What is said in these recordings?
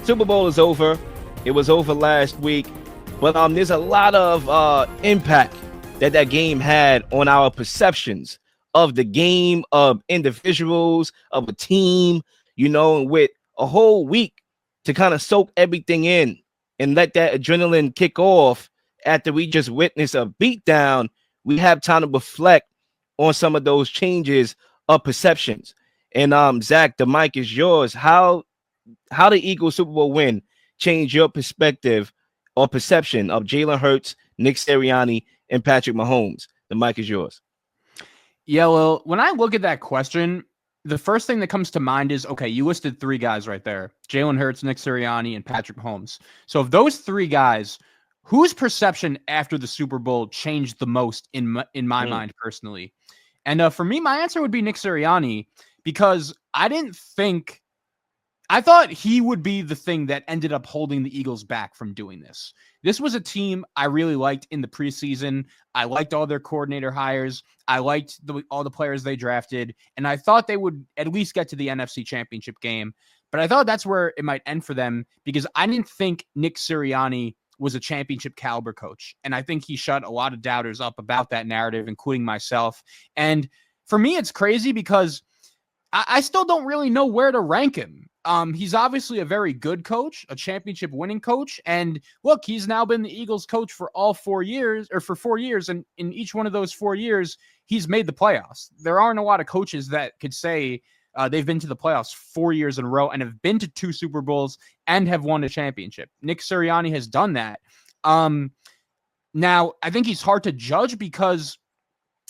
Super Bowl is over. It was over last week, but there's a lot of impact that game had on our perceptions of the game, of individuals, of a team. With a whole week to kind of soak everything in and let that adrenaline kick off after we just witnessed a beatdown, we have time to reflect on some of those changes of perceptions. And Zach, the mic is yours. How the Eagles Super Bowl win change your perspective or perception of Jalen Hurts, Nick Sirianni, and Patrick Mahomes? The mic is yours. Yeah, well, when I look at that question, the first thing that comes to mind is, okay, you listed three guys right there: Jalen Hurts, Nick Sirianni, and Patrick Mahomes. So of those three guys, whose perception after the Super Bowl changed the most in my mind personally? And for me, my answer would be Nick Sirianni, because I thought he would be the thing that ended up holding the Eagles back from doing this. This was a team I really liked in the preseason. I liked all their coordinator hires. I liked all the players they drafted, and I thought they would at least get to the NFC Championship game. But I thought that's where it might end for them, because I didn't think Nick Sirianni was a championship caliber coach. And I think he shut a lot of doubters up about that narrative, including myself. And for me, it's crazy because I still don't really know where to rank him. He's obviously a very good coach, a championship winning coach. And look, he's now been the Eagles coach for 4 years. And in each one of those 4 years, he's made the playoffs. There aren't a lot of coaches that could say they've been to the playoffs 4 years in a row and have been to 2 Super Bowls and have won a championship. Nick Sirianni has done that. Now, I think he's hard to judge because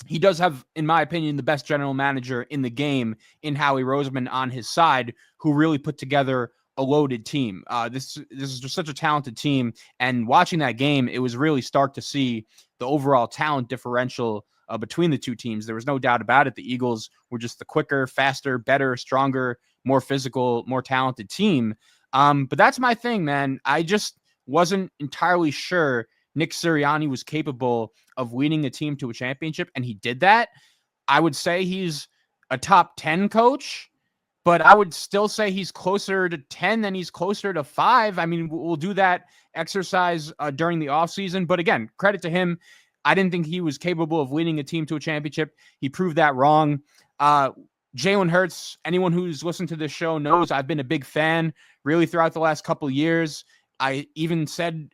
he does have, in my opinion, the best general manager in the game in Howie Roseman on his side, who really put together a loaded team. This is just such a talented team. And watching that game, it was really stark to see the overall talent differential between the two teams. There was no doubt about it. The Eagles were just the quicker, faster, better, stronger, more physical, more talented team. But that's my thing, man. I just wasn't entirely sure Nick Sirianni was capable of leading a team to a championship, and he did that. I would say he's a top 10 coach, but I would still say he's closer to 10 than he's closer to 5. I mean, we'll do that exercise during the offseason. But again, credit to him. I didn't think he was capable of leading a team to a championship. He proved that wrong. Jalen Hurts, anyone who's listened to this show knows I've been a big fan really throughout the last couple of years. I even said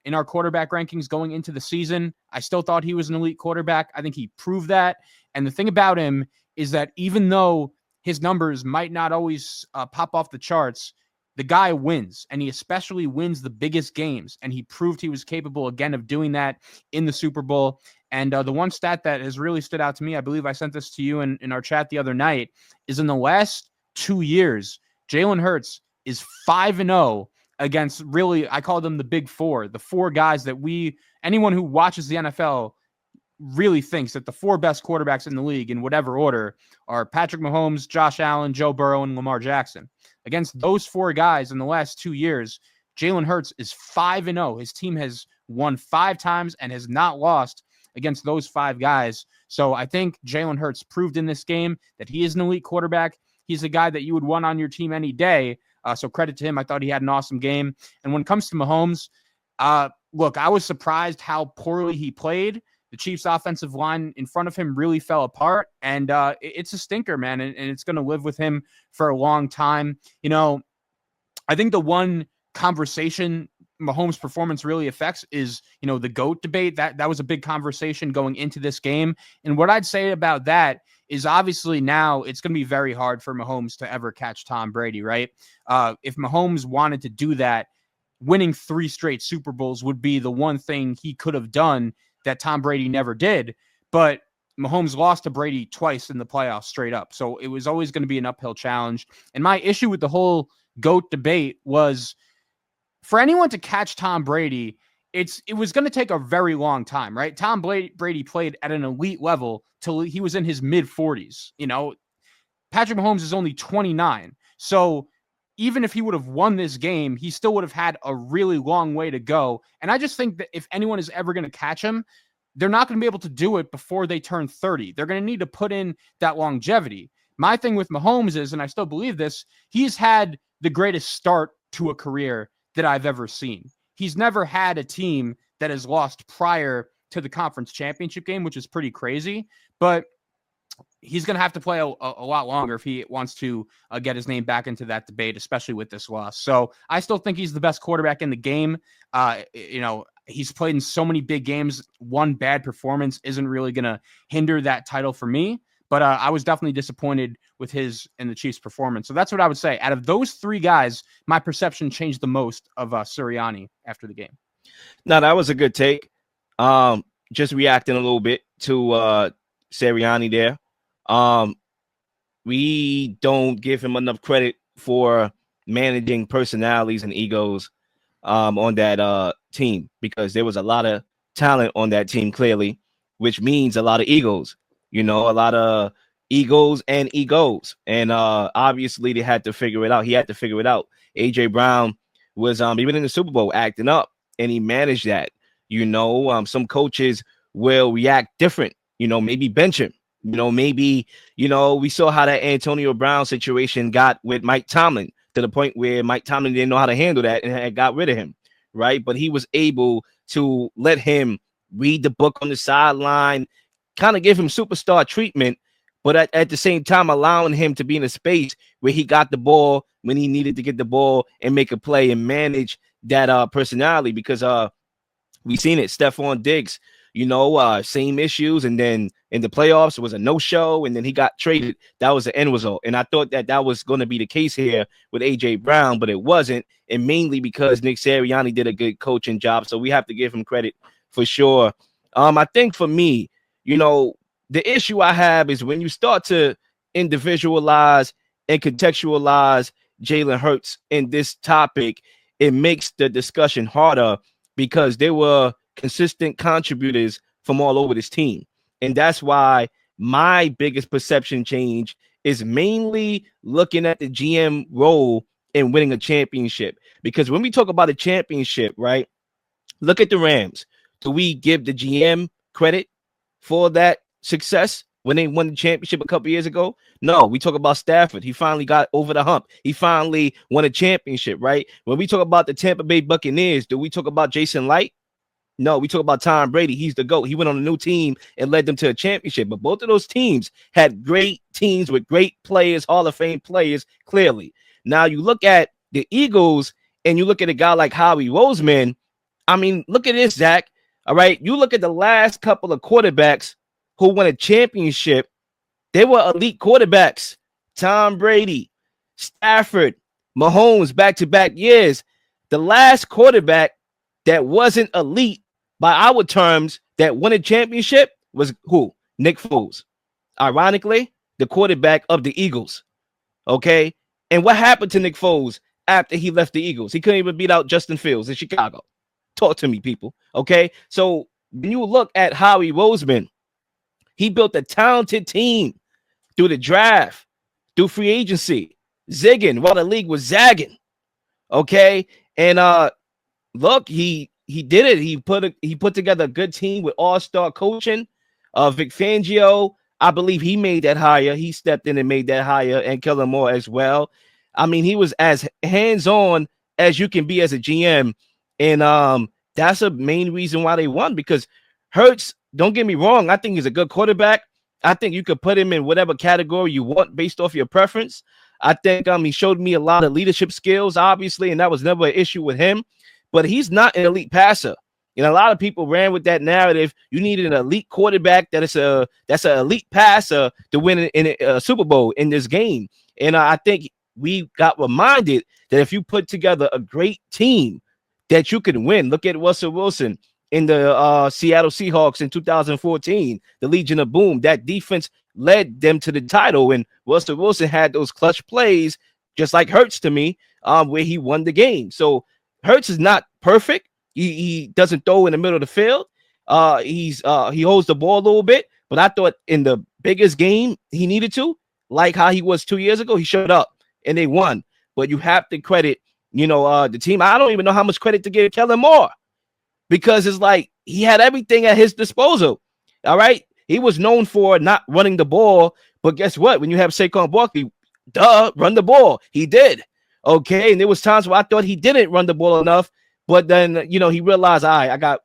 in our quarterback rankings going into the season, I still thought he was an elite quarterback. I think he proved that. And the thing about him is that even though his numbers might not always pop off the charts, the guy wins, and he especially wins the biggest games. And he proved he was capable again of doing that in the Super Bowl. And the one stat that has really stood out to me, I believe I sent this to you in our chat the other night, is in the last 2 years, Jalen Hurts is 5-0 against, really, I call them the big four, the four guys that anyone who watches the NFL really thinks that the 4 best quarterbacks in the league in whatever order are Patrick Mahomes, Josh Allen, Joe Burrow, and Lamar Jackson. Against those 4 guys in the last 2 years, Jalen Hurts is 5-0. His team has won 5 times and has not lost against those 5 guys. So I think Jalen Hurts proved in this game that he is an elite quarterback. He's a guy that you would want on your team any day. So credit to him. I thought he had an awesome game. And when it comes to Mahomes, look, I was surprised how poorly he played. The Chiefs' offensive line in front of him really fell apart. And it's a stinker, man. And it's going to live with him for a long time. You know, I think the one conversation Mahomes' performance really affects is, you know, the GOAT debate. That was a big conversation going into this game. And what I'd say about that is obviously now it's going to be very hard for Mahomes to ever catch Tom Brady, right? If Mahomes wanted to do that, winning 3 straight Super Bowls would be the one thing he could have done that Tom Brady never did. But Mahomes lost to Brady twice in the playoffs straight up. So it was always going to be an uphill challenge. And my issue with the whole GOAT debate was, for anyone to catch Tom Brady, it was going to take a very long time, right? Tom Brady played at an elite level till he was in his mid-40s. You know, Patrick Mahomes is only 29. So even if he would have won this game, he still would have had a really long way to go. And I just think that if anyone is ever going to catch him, they're not going to be able to do it before they turn 30. They're going to need to put in that longevity. My thing with Mahomes is, and I still believe this, he's had the greatest start to a career that I've ever seen. He's never had a team that has lost prior to the conference championship game, which is pretty crazy. But he's going to have to play a lot longer if he wants to get his name back into that debate, especially with this loss. So I still think he's the best quarterback in the game. He's played in so many big games. One bad performance isn't really going to hinder that title for me. But I was definitely disappointed with his and the Chiefs' performance. So that's what I would say. Out of those three guys, my perception changed the most of Sirianni after the game. No, that was a good take. Just reacting a little bit to Sirianni there. We don't give him enough credit for managing personalities and egos on that team, because there was a lot of talent on that team, clearly, which means a lot of egos. A lot of egos and egos. And obviously they had to figure it out. He had to figure it out. A.J. Brown was even in the Super Bowl acting up, and he managed that. Some coaches will react different, maybe bench him. Maybe, we saw how that Antonio Brown situation got with Mike Tomlin, to the point where Mike Tomlin didn't know how to handle that and had got rid of him. Right. But he was able to let him read the book on the sideline, kind of give him superstar treatment, but at the same time allowing him to be in a space where he got the ball when he needed to get the ball and make a play and manage that personality. Because we seen it, Stephon Diggs, same issues, and then in the playoffs it was a no-show, and then he got traded. That was the end result, and I thought that was going to be the case here with A.J. Brown, but it wasn't, and mainly because Nick Sirianni did a good coaching job, so we have to give him credit for sure. I think for me, the issue I have is when you start to individualize and contextualize Jalen Hurts in this topic, it makes the discussion harder, because there were consistent contributors from all over this team. And that's why my biggest perception change is mainly looking at the GM role in winning a championship. Because when we talk about a championship, right, look at the Rams. Do we give the GM credit for that success when they won the championship a couple years ago? No, we talk about Stafford. He finally got over the hump. He finally won a championship, right? When we talk about the Tampa Bay Buccaneers, do we talk about Jason Light? No, we talk about Tom Brady. He's the GOAT. He went on a new team and led them to a championship. But both of those teams had great teams with great players, Hall of Fame players, clearly. Now you look at the Eagles and you look at a guy like Howie Roseman. I mean, look at this, Zach. All right. You look at the last couple of quarterbacks who won a championship. They were elite quarterbacks. Tom Brady, Stafford, Mahomes, back-to-back years. The last quarterback that wasn't elite by our terms that won a championship was who? Nick Foles. Ironically, the quarterback of the Eagles. Okay. And what happened to Nick Foles after he left the Eagles? He couldn't even beat out Justin Fields in Chicago. Talk to me, people. Okay. So when you look at Howie Roseman, he built a talented team through the draft, through free agency, zigging while the league was zagging. Okay. And look, he did it. He put together a good team with all-star coaching. Vic Fangio, I believe he made that hire. He stepped in and made that hire, and Kellen Moore as well. I mean, he was as hands-on as you can be as a GM. And that's a main reason why they won, because Hurts, don't get me wrong, I think he's a good quarterback. I think you could put him in whatever category you want based off your preference. I think he showed me a lot of leadership skills, obviously, and that was never an issue with him. But he's not an elite passer. And a lot of people ran with that narrative. You need an elite quarterback that's an elite passer to win in a Super Bowl in this game. And I think we got reminded that if you put together a great team, that you can win. Look at Russell Wilson in the Seattle Seahawks in 2014, the Legion of Boom. That defense led them to the title, and Russell Wilson had those clutch plays, just like Hurts to me, where he won the game. So Hurts is not perfect. He doesn't throw in the middle of the field. He holds the ball a little bit, but I thought in the biggest game he needed to, like how he was 2 years ago, he showed up and they won. But you have to credit, the team. I don't even know how much credit to give Kellen Moore, because it's like he had everything at his disposal. All right. He was known for not running the ball, but guess what? When you have Saquon Barkley, run the ball. He did. Okay, and there was times where I thought he didn't run the ball enough, but then he realized, all right, I got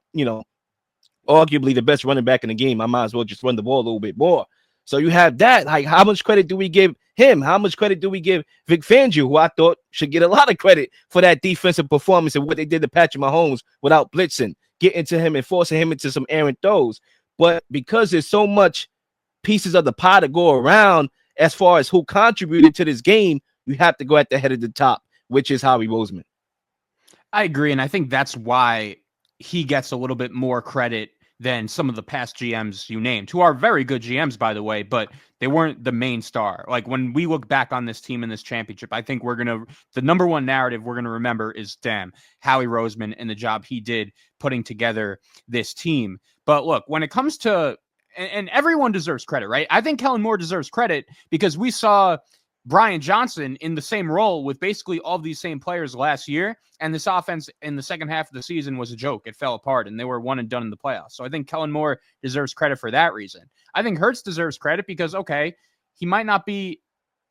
arguably the best running back in the game. I might as well just run the ball a little bit more. So you have that. Like, how much credit do we give him? How much credit do we give Vic Fangio, who I thought should get a lot of credit for that defensive performance and what they did to Patrick Mahomes without blitzing, getting to him and forcing him into some errant throws. But because there's so much pieces of the pie to go around as far as who contributed to this game, you have to go at the head of the top, which is Howie Roseman. I agree, and I think that's why he gets a little bit more credit than some of the past GMs you named, who are very good GMs, by the way, but they weren't the main star. Like, when we look back on this team in this championship, I think the number one narrative we're going to remember is, damn, Howie Roseman and the job he did putting together this team. But look, when it comes to, and everyone deserves credit, right? I think Kellen Moore deserves credit because we saw Brian Johnson in the same role with basically all of these same players last year. And this offense in the second half of the season was a joke. It fell apart and they were one and done in the playoffs. So I think Kellen Moore deserves credit for that reason. I think Hurts deserves credit because, okay, he might not be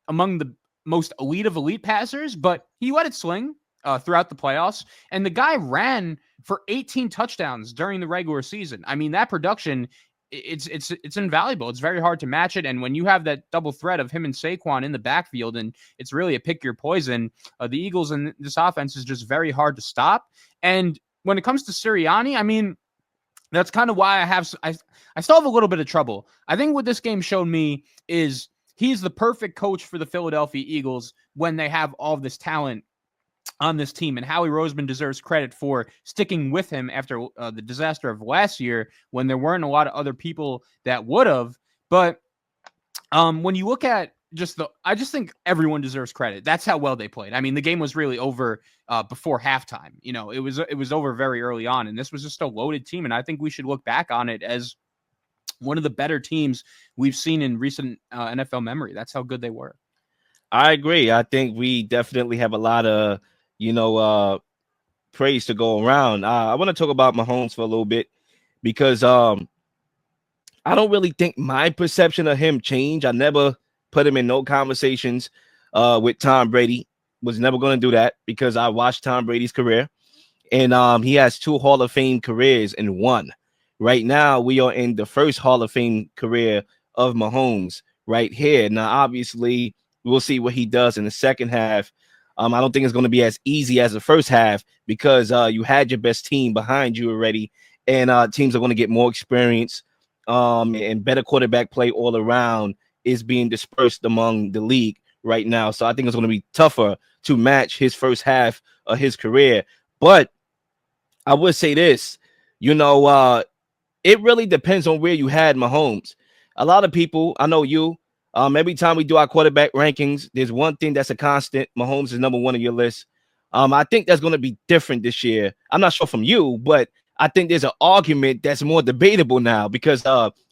among the most elite of elite passers, but he let it sling throughout the playoffs. And the guy ran for 18 touchdowns during the regular season. I mean, that production, it's invaluable. It's very hard to match it. And when you have that double threat of him and Saquon in the backfield, and it's really a pick your poison, the Eagles and this offense is just very hard to stop. And when it comes to Sirianni, I mean, that's kind of why I still have a little bit of trouble. I think what this game showed me is he's the perfect coach for the Philadelphia Eagles when they have all of this talent on this team, and Howie Roseman deserves credit for sticking with him after the disaster of last year when there weren't a lot of other people that would have. But when you look at I just think everyone deserves credit. That's how well they played. I mean, the game was really over before halftime. It was over very early on, and this was just a loaded team. And I think we should look back on it as one of the better teams we've seen in recent NFL memory. That's how good they were. I agree. I think we definitely have a lot of praise to go around. I want to talk about Mahomes for a little bit because I don't really think my perception of him changed. I never put him in no conversations with Tom Brady. Was never going to do that because I watched Tom Brady's career, and he has 2 Hall of Fame careers in one. Right now, we are in the first Hall of Fame career of Mahomes right here. Now, obviously, we'll see what he does in the second half. I don't think it's going to be as easy as the first half because you had your best team behind you already, and teams are going to get more experience and better quarterback play all around is being dispersed among the league right now. So I think it's going to be tougher to match his first half of his career. But I would say this, it really depends on where you had Mahomes. A lot of people, I know you, every time we do our quarterback rankings, there's one thing that's a constant. Mahomes is number one on your list. I think that's going to be different this year. I'm not sure from you, but I think there's an argument that's more debatable now because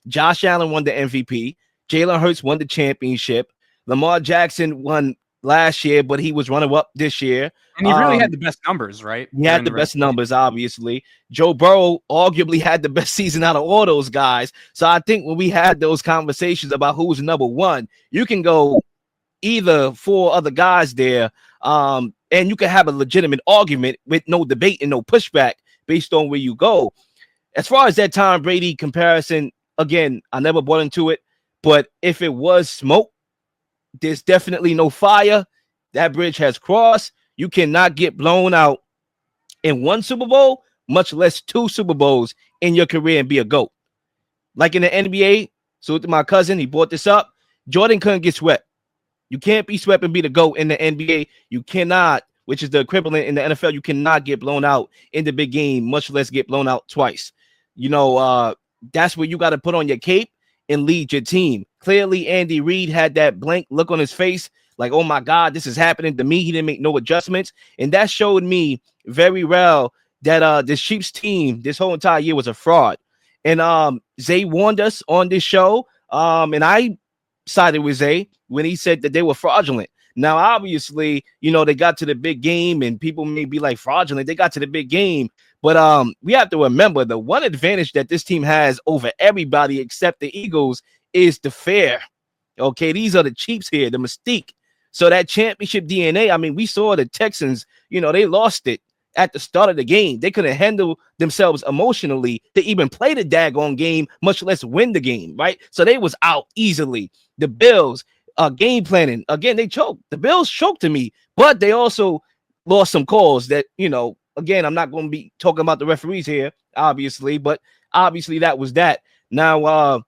Josh Allen won the MVP. Jalen Hurts won the championship. Lamar Jackson won last year, but he was runner-up this year. And he really had the best numbers, right? He had the best numbers, obviously. Joe Burrow arguably had the best season out of all those guys. So I think when we had those conversations about who's number one, you can go either 4 other guys there, and you can have a legitimate argument with no debate and no pushback based on where you go. As far as that Tom Brady comparison, again, I never bought into it, but if it was smoke, there's definitely no fire. That bridge has crossed. You cannot get blown out in 1 Super Bowl, much less 2 Super Bowls in your career and be a GOAT. Like in the NBA, so to my cousin, he brought this up. Jordan couldn't get swept. You can't be swept and be the GOAT in the NBA. You cannot, which is the equivalent in the NFL. You cannot get blown out in the big game, much less get blown out twice. That's where you got to put on your cape and lead your team. Clearly, Andy Reid had that blank look on his face, like, oh my God, this is happening to me. He didn't make no adjustments. And that showed me very well that this Chiefs team this whole entire year was a fraud. And Zay warned us on this show. And I sided with Zay when he said that they were fraudulent. Now, obviously, they got to the big game and people may be like fraudulent. They got to the big game. But we have to remember the one advantage that this team has over everybody except the Eagles is the fair. Okay, these are the Chiefs here, the mystique. So that championship DNA, I mean, we saw the Texans, they lost it at the start of the game. They couldn't handle themselves emotionally to even play the daggone game, much less win the game, right? So they was out easily. The Bills, game planning, again, they choked. The Bills choked to me, but they also lost some calls that, again, I'm not going to be talking about the referees here, obviously, but obviously that was that. Now,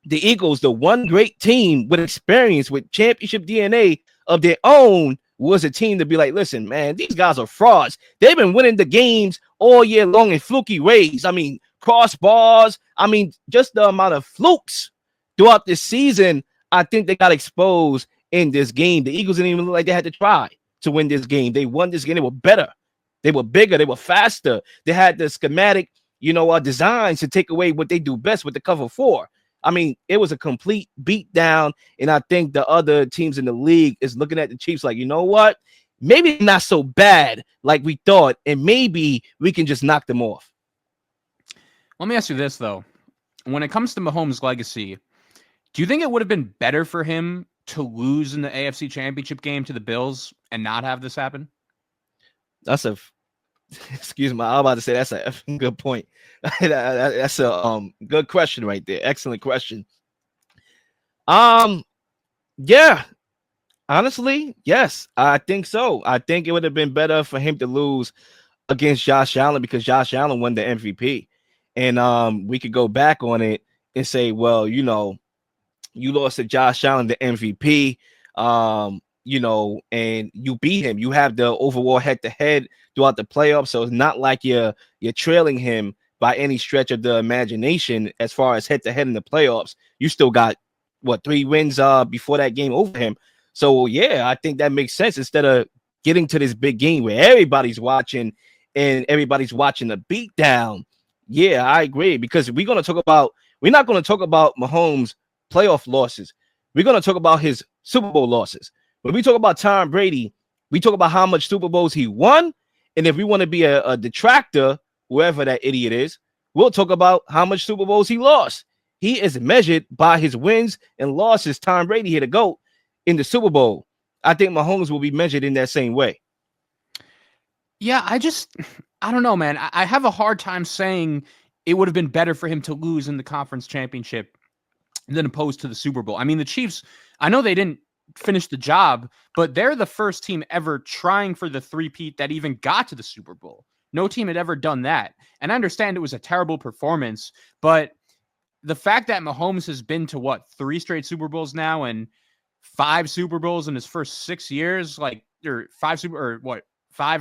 the Eagles, the one great team with experience, with championship DNA of their own, was a team to be like, listen, man, these guys are frauds. They've been winning the games all year long in fluky ways. I mean, crossbars. I mean, just the amount of flukes throughout this season. I think they got exposed in this game. The Eagles didn't even look like they had to try to win this game. They won this game. They were better. They were bigger. They were faster. They had the schematic, designs to take away what they do best with the cover four. I mean, it was a complete beat down, and I think the other teams in the league is looking at the Chiefs like, you know what? Maybe not so bad like we thought, and maybe we can just knock them off. Let me ask you this, though. When it comes to Mahomes' legacy, do you think it would have been better for him to lose in the AFC Championship game to the Bills and not have this happen? Excuse me, I'm about to say that's a good point. That's a good question right there. Excellent question. Yeah, honestly, yes, I think so. I think it would have been better for him to lose against Josh Allen because Josh Allen won the MVP, and we could go back on it and say, well, you lost to Josh Allen, the MVP, and you beat him. You have the overall head-to-head throughout the playoffs, so it's not like you're trailing him by any stretch of the imagination as far as head-to-head in the playoffs. You still got, 3 wins before that game over him. So, yeah, I think that makes sense instead of getting to this big game where everybody's watching and everybody's watching the beatdown. Yeah, I agree, because we're not going to talk about Mahomes' playoff losses. We're going to talk about his Super Bowl losses. When we talk about Tom Brady, we talk about how much Super Bowls he won. And if we want to be a detractor, whoever that idiot is, we'll talk about how much Super Bowls he lost. He is measured by his wins and losses. Tom Brady here to go in the Super Bowl. I think Mahomes will be measured in that same way. Yeah, I don't know, man. I have a hard time saying it would have been better for him to lose in the conference championship than opposed to the Super Bowl. I mean, the Chiefs, I know they didn't finish the job, but they're the first team ever trying for the three-peat that even got to the Super Bowl. No team had ever done that. And I understand it was a terrible performance, but the fact that Mahomes has been to 3 straight Super Bowls now and 5 Super Bowls in his first 6 years, 5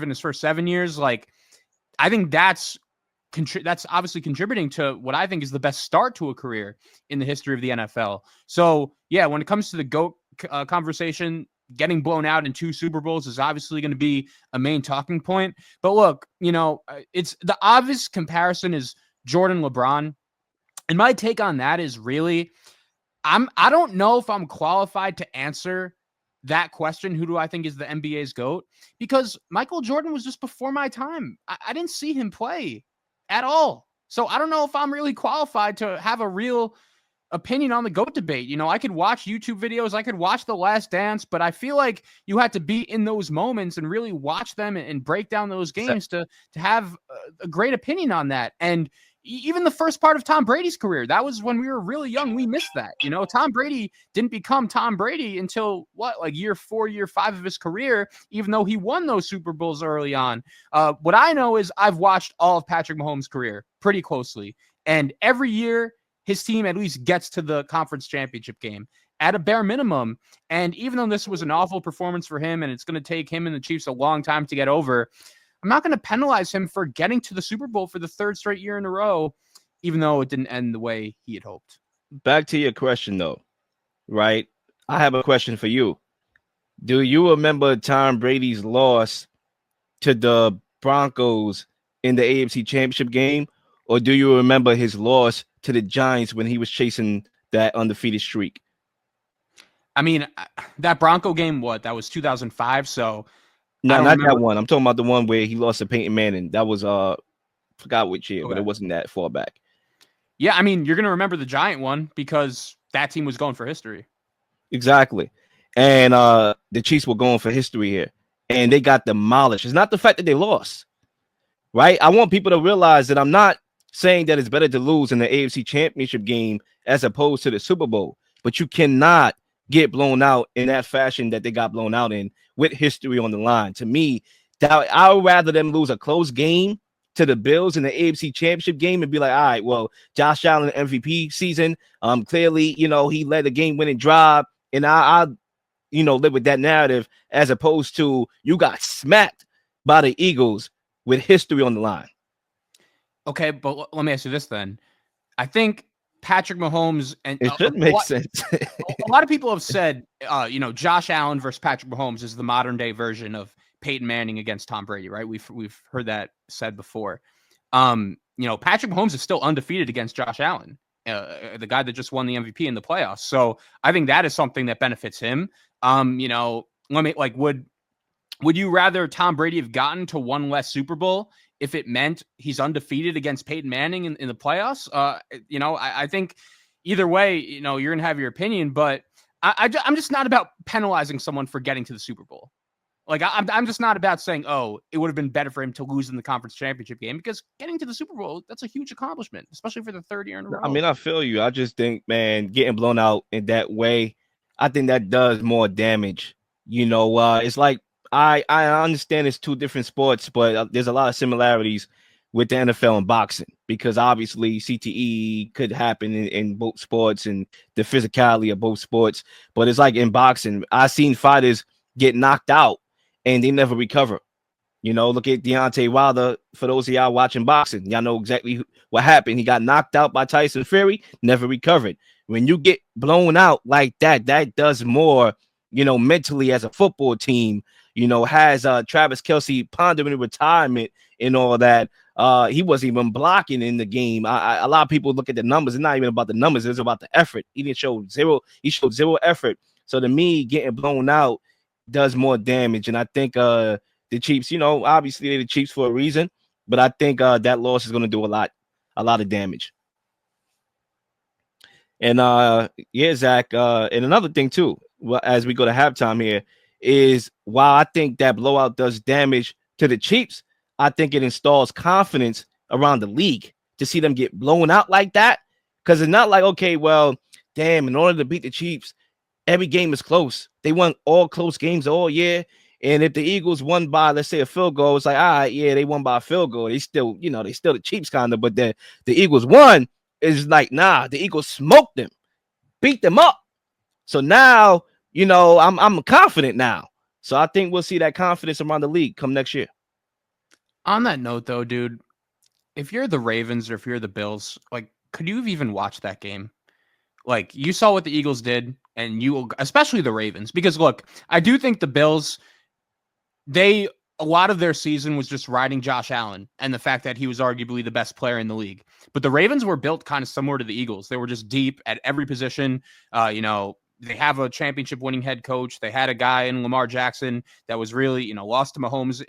in his first 7 years, I think that's obviously contributing to what I think is the best start to a career in the history of the NFL. So, yeah, when it comes to the GOAT conversation, getting blown out in 2 Super Bowls is obviously going to be a main talking point. But look, it's the obvious comparison is Jordan LeBron. And my take on that is really, I don't know if I'm qualified to answer that question, who do I think is the NBA's GOAT? Because Michael Jordan was just before my time. I didn't see him play at all. So I don't know if I'm really qualified to have a real opinion on the GOAT debate. I could watch YouTube videos, I could watch The Last Dance, but I feel like you had to be in those moments and really watch them and break down those games to have a great opinion on that. And even the first part of Tom Brady's career, that was when we were really young. We missed that. Tom Brady didn't become Tom Brady until year 4, year 5 of his career, even though he won those Super Bowls early on. What I know is I've watched all of Patrick Mahomes' career pretty closely. And every year his team at least gets to the conference championship game at a bare minimum. And even though this was an awful performance for him and it's going to take him and the Chiefs a long time to get over, I'm not going to penalize him for getting to the Super Bowl for the 3rd straight year in a row, even though it didn't end the way he had hoped. Back to your question, though, right? I have a question for you. Do you remember Tom Brady's loss to the Broncos in the AFC Championship game, or do you remember his loss to the Giants when he was chasing that undefeated streak? I mean, that Bronco game, that was 2005, so... No, not that one. I'm talking about the one where he lost to Peyton Manning. That was forgot which year, but it wasn't that far back. Yeah, I mean, you're gonna remember the Giant one because that team was going for history. Exactly. and the Chiefs were going for history here, and they got demolished. It's not the fact that they lost, right? I want people to realize that I'm not saying that it's better to lose in the AFC Championship game as opposed to the Super Bowl, but you cannot get blown out in that fashion that they got blown out in with history on the line. To me, that I would rather them lose a close game to the Bills in the AFC Championship game and be like, all right, well, Josh Allen MVP season, clearly, he led the game-winning drive, and I live with that narrative as opposed to you got smacked by the Eagles with history on the line. Okay, but let me ask you this then. I think Patrick Mahomes and it should make sense. A lot of people have said, Josh Allen versus Patrick Mahomes is the modern day version of Peyton Manning against Tom Brady, right? We've heard that said before. Patrick Mahomes is still undefeated against Josh Allen, the guy that just won the MVP in the playoffs. So I think that is something that benefits him. Would you rather Tom Brady have gotten to one less Super Bowl if it meant he's undefeated against Peyton Manning in the playoffs? I think either way, you're going to have your opinion, but I'm just not about penalizing someone for getting to the Super Bowl. Like, I'm just not about saying, oh, it would have been better for him to lose in the conference championship game, because getting to the Super Bowl, that's a huge accomplishment, especially for the third year in a row. I mean, I feel you. I just think, man, getting blown out in that way, I think that does more damage. It's like, I understand it's two different sports, but there's a lot of similarities with the NFL and boxing, because obviously CTE could happen in both sports and the physicality of both sports. But it's like in boxing, I've seen fighters get knocked out and they never recover. Look at Deontay Wilder. For those of y'all watching boxing, y'all know exactly what happened. He got knocked out by Tyson Fury, never recovered. When you get blown out like that, that does more, mentally as a football team. Has Travis Kelce pondering retirement and all that. He wasn't even blocking in the game. A lot of people look at the numbers. It's not even about the numbers. It's about the effort. He showed zero effort. So to me, getting blown out does more damage. And I think the Chiefs, obviously they're the Chiefs for a reason, but I think that loss is going to do a lot of damage. And Zach, and another thing too, as we go to halftime here, is while I think that blowout does damage to the Chiefs, I think it installs confidence around the league to see them get blown out like that. Because it's not like, okay, well, damn, in order to beat the Chiefs, every game is close. They won all close games all year. And if the Eagles won by, let's say, a field goal, it's like, all right, yeah, they won by a field goal. They still, they still the Chiefs kind of, but the Eagles won is like, nah, the Eagles smoked them, beat them up. So now, I'm confident now. So I think we'll see that confidence around the league come next year. On that note, though, dude, if you're the Ravens or if you're the Bills, like, could you have even watched that game? Like, you saw what the Eagles did, and especially the Ravens, because look, I do think the Bills, a lot of their season was just riding Josh Allen and the fact that he was arguably the best player in the league. But the Ravens were built kind of similar to the Eagles. They were just deep at every position. They have a championship winning head coach. They had a guy in Lamar Jackson that was really, lost to Mahomes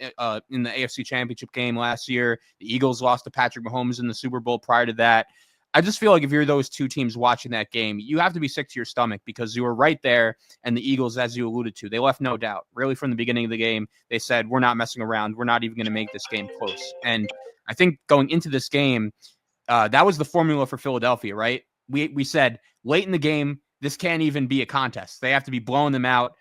in the AFC Championship game last year. The Eagles lost to Patrick Mahomes in the Super Bowl prior to that. I just feel like if you're those two teams watching that game, you have to be sick to your stomach, because you were right there. And the Eagles, as you alluded to, they left no doubt. Really, from the beginning of the game, they said, we're not messing around. We're not even going to make this game close. And I think going into this game, that was the formula for Philadelphia, right? We said late in the game, this can't even be a contest. They have to be blowing them out.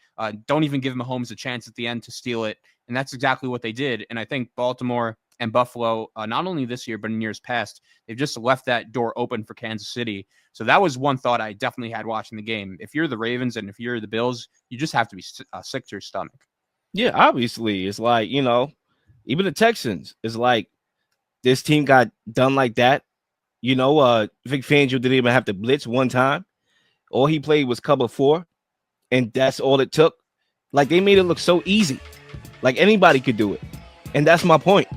Don't even give Mahomes a chance at the end to steal it. And that's exactly what they did. And I think Baltimore and Buffalo, not only this year, but in years past, they've just left that door open for Kansas City. So that was one thought I definitely had watching the game. If you're the Ravens and if you're the Bills, you just have to be sick to your stomach. Yeah, obviously. It's like, even the Texans, it's like this team got done like that. Vic Fangio didn't even have to blitz one time. All he played was cover 4, and that's all it took. Like, they made it look so easy. Like, anybody could do it. And that's my point.